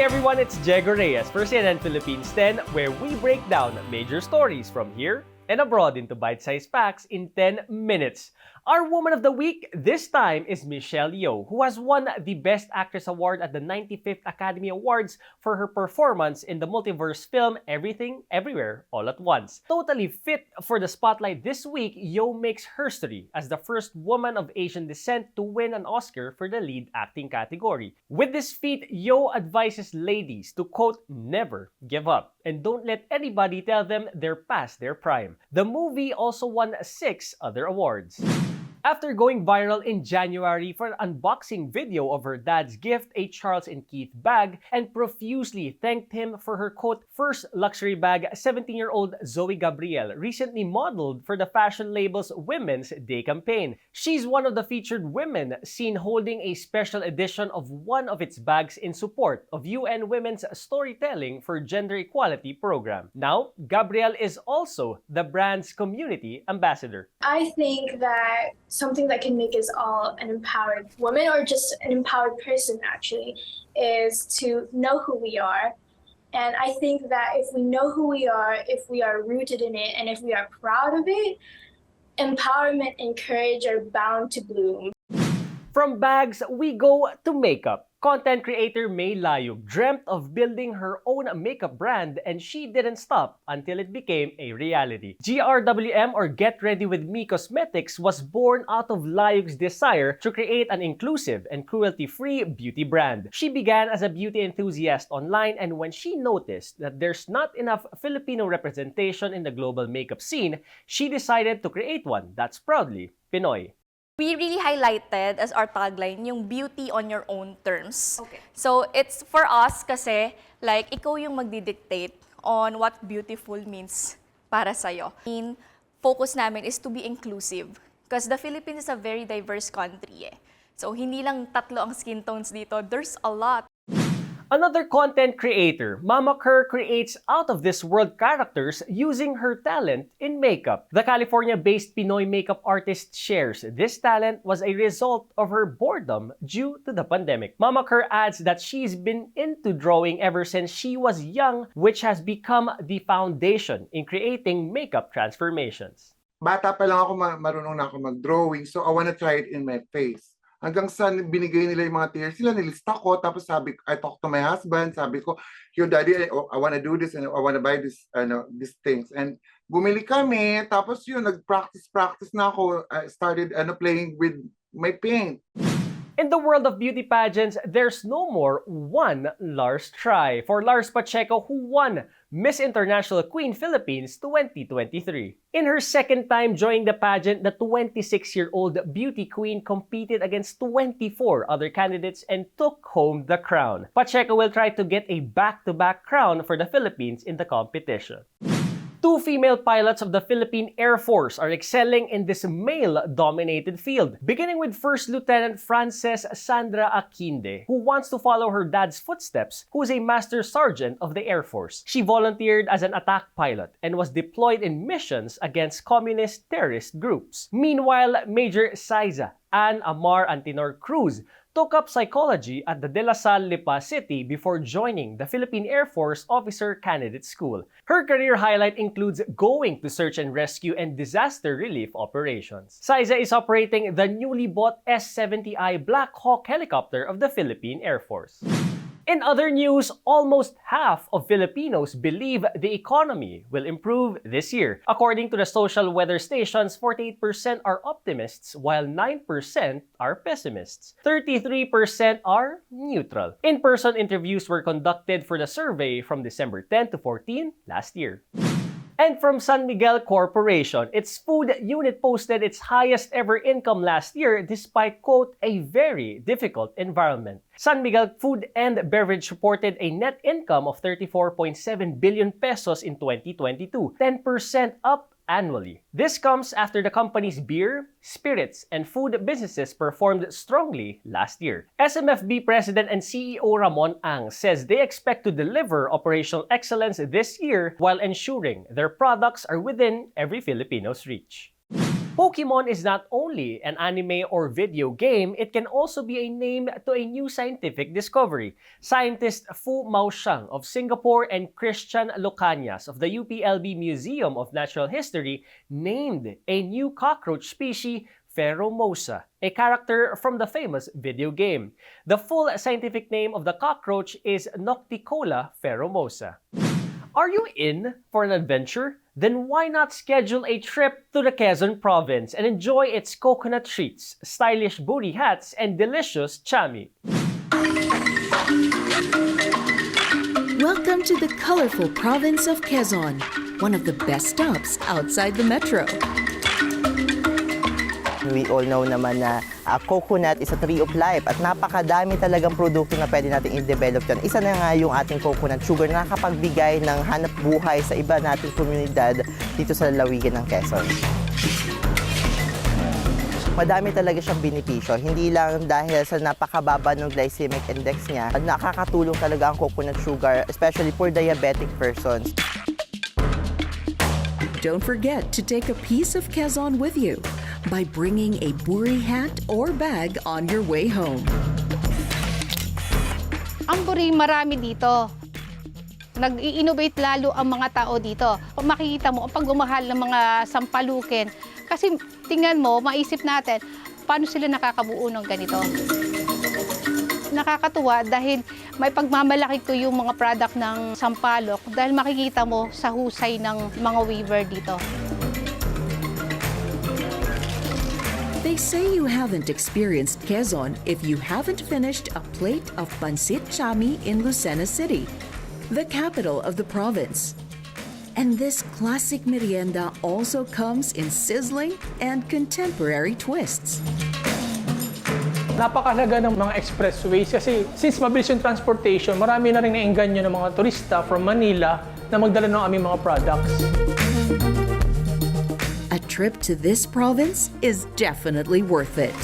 everyone, it's Jego Reyes for CNN Philippines 10, where we break down major stories from here and abroad into bite-sized facts in 10 minutes. Our Woman of the Week this time is Michelle Yeoh, who has won the Best Actress Award at the 95th Academy Awards for her performance in the multiverse film Everything, Everywhere, All at Once. Totally fit for the spotlight this week, Yeoh makes history as the first woman of Asian descent to win an Oscar for the lead acting category. With this feat, Yeoh advises ladies to, quote, never give up and don't let anybody tell them they're past their prime. The movie also won 6 other awards. After going viral in January for an unboxing video of her dad's gift, a Charles & Keith bag, and profusely thanked him for her, quote, first luxury bag, 17-year-old Zoe Gabriel recently modeled for the fashion label's Women's Day campaign. She's one of the featured women seen holding a special edition of one of its bags in support of UN Women's Storytelling for Gender Equality program. Now, Gabriel is also the brand's community ambassador. I think that something that can make us all an empowered woman, or just an empowered person actually, is to know who we are. And I think that if we know who we are, if we are rooted in it, and if we are proud of it, empowerment and courage are bound to bloom. From bags, we go to makeup. Content creator May Layug dreamt of building her own makeup brand, and she didn't stop until it became a reality. GRWM, or Get Ready With Me Cosmetics, was born out of Layug's desire to create an inclusive and cruelty-free beauty brand. She began as a beauty enthusiast online, and when she noticed that there's not enough Filipino representation in the global makeup scene, she decided to create one that's proudly Pinoy. We really highlighted as our tagline yung beauty on your own terms. Okay. So it's for us kasi like ikaw yung magdidictate on what beautiful means para sa'yo. Focus namin is to be inclusive because the Philippines is a very diverse country eh. So hindi lang 3 ang skin tones dito, there's a lot. Another content creator, Mama Kerr, creates out-of-this-world characters using her talent in makeup. The California-based Pinoy makeup artist shares this talent was a result of her boredom due to the pandemic. Mama Kerr adds that she's been into drawing ever since she was young, which has become the foundation in creating makeup transformations. Bata pa lang ako, marunong na ako mag-drawing, so I wanna try it in my face. Hanggang sa binigay nila yung mga tears, sila nilista ko, tapos I talked to my husband, sabi ko, yo daddy, I wanna do this and I wanna buy this, these things. And bumili kami, tapos yun, nag-practice na ako. I started playing with my paint. In the world of beauty pageants, there's no more one Lars try for Lars Pacheco, who won Miss International Queen Philippines 2023. In her second time joining the pageant, the 26-year-old beauty queen competed against 24 other candidates and took home the crown. Pacheco will try to get a back-to-back crown for the Philippines in the competition. 2 female pilots of the Philippine Air Force are excelling in this male-dominated field, beginning with First Lieutenant Frances Sandra Aquinde, who wants to follow her dad's footsteps, who is a Master Sergeant of the Air Force. She volunteered as an attack pilot and was deployed in missions against communist terrorist groups. Meanwhile, Major Saiza Ann Amar Antinor Cruz took up psychology at the De La Salle, Lipa City before joining the Philippine Air Force Officer Candidate School. Her career highlight includes going to search and rescue and disaster relief operations. Saiza is operating the newly bought S-70I Black Hawk helicopter of the Philippine Air Force. In other news, almost half of Filipinos believe the economy will improve this year. According to the social weather stations, 48% are optimists while 9% are pessimists. 33% are neutral. In-person interviews were conducted for the survey from December 10 to 14 last year. And from San Miguel Corporation, its food unit posted its highest ever income last year despite, quote, a very difficult environment. San Miguel Food and Beverage reported a net income of 34.7 billion pesos in 2022, 10% up annually. This comes after the company's beer, spirits, and food businesses performed strongly last year. SMFB President and CEO Ramon Ang says they expect to deliver operational excellence this year while ensuring their products are within every Filipino's reach. Pokemon is not only an anime or video game, it can also be a name to a new scientific discovery. Scientists Fu Maoxiang of Singapore and Christian Locanias of the UPLB Museum of Natural History named a new cockroach species Pheromosa, a character from the famous video game. The full scientific name of the cockroach is Nocticola pheromosa. Are you in for an adventure? Then why not schedule a trip to the Quezon province and enjoy its coconut treats, stylish booty hats, and delicious chami? Welcome to the colorful province of Quezon, one of the best stops outside the metro. We all know naman na coconut is a tree of life at napakadami talagang produkto na pwede natin i-develop dyan. Isa na nga yung ating coconut sugar na nakapagbigay ng hanap buhay sa iba nating komunidad dito sa lalawigan ng Quezon. Madami talaga siyang benepisyo, hindi lang dahil sa napakababa ng glycemic index niya. Nakakatulong talaga ang coconut sugar, especially for diabetic persons. Don't forget to take a piece of Quezon with you by bringing a buri hat or bag on your way home. Ang buri marami dito. Nag-i-innovate lalo ang mga tao dito. Kung makikita mo, ang pagmamahal ng mga sampalukin, kasi tingnan mo, maisip natin, paano sila nakakabuo ng ganito? Nakakatuwa dahil may pagmamalaki ko yung mga product ng sampalok dahil makikita mo sa husay ng mga weaver dito. They say you haven't experienced Quezon if you haven't finished a plate of pancit chami in Lucena City, the capital of the province. And this classic merienda also comes in sizzling and contemporary twists. Napakahalaga ng mga expressways kasi since mabilis yung transportation, marami na rin naengganyo ng mga turista from Manila na magdala ng aming mga products. A trip to this province is definitely worth it.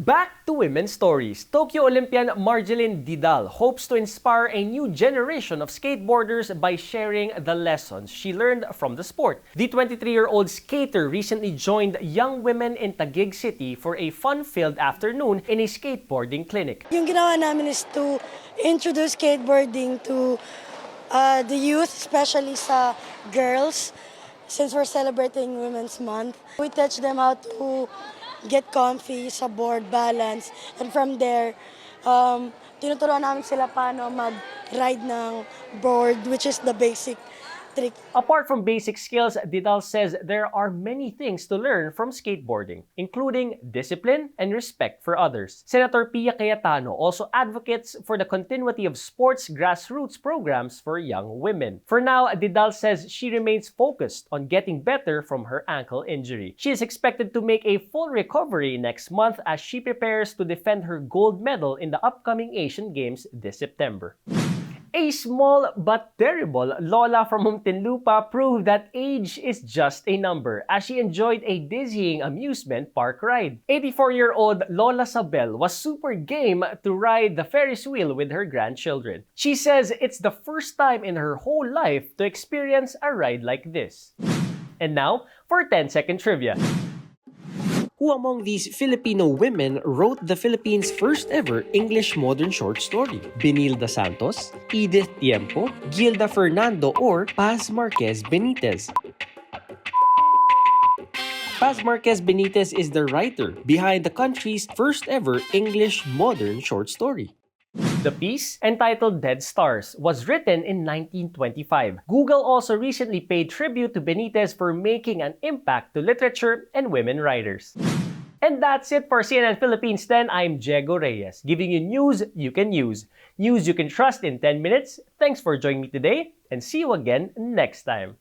Back to women's stories. Tokyo Olympian Marjeline Didal hopes to inspire a new generation of skateboarders by sharing the lessons she learned from the sport. The 23-year-old skater recently joined young women in Taguig City for a fun-filled afternoon in a skateboarding clinic. Yung ginawa namin is to introduce skateboarding to the youth, especially sa girls, since we're celebrating Women's Month. We teach them how to get comfy sa board, balance, and from there, tinuturuan namin sila paano mag-ride ng board, which is the basic trick. Apart from basic skills, Didal says there are many things to learn from skateboarding, including discipline and respect for others. Senator Pia Cayetano also advocates for the continuity of sports grassroots programs for young women. For now, Didal says she remains focused on getting better from her ankle injury. She is expected to make a full recovery next month as she prepares to defend her gold medal in the upcoming Asian Games this September. A small but terrible Lola from Muntinlupa proved that age is just a number as she enjoyed a dizzying amusement park ride. 84-year-old Lola Sabel was super game to ride the Ferris wheel with her grandchildren. She says it's the first time in her whole life to experience a ride like this. And now for 10-second trivia. Who among these Filipino women wrote the Philippines' first ever English modern short story? Benilda Santos, Edith Tiempo, Gilda Fernando, or Paz Marquez Benitez? Paz Marquez Benitez is the writer behind the country's first ever English modern short story. The piece, entitled Dead Stars, was written in 1925. Google also recently paid tribute to Benitez for making an impact to literature and women writers. And that's it for CNN Philippines 10. I'm Diego Reyes, giving you news you can use. News you can trust in 10 minutes. Thanks for joining me today, and see you again next time.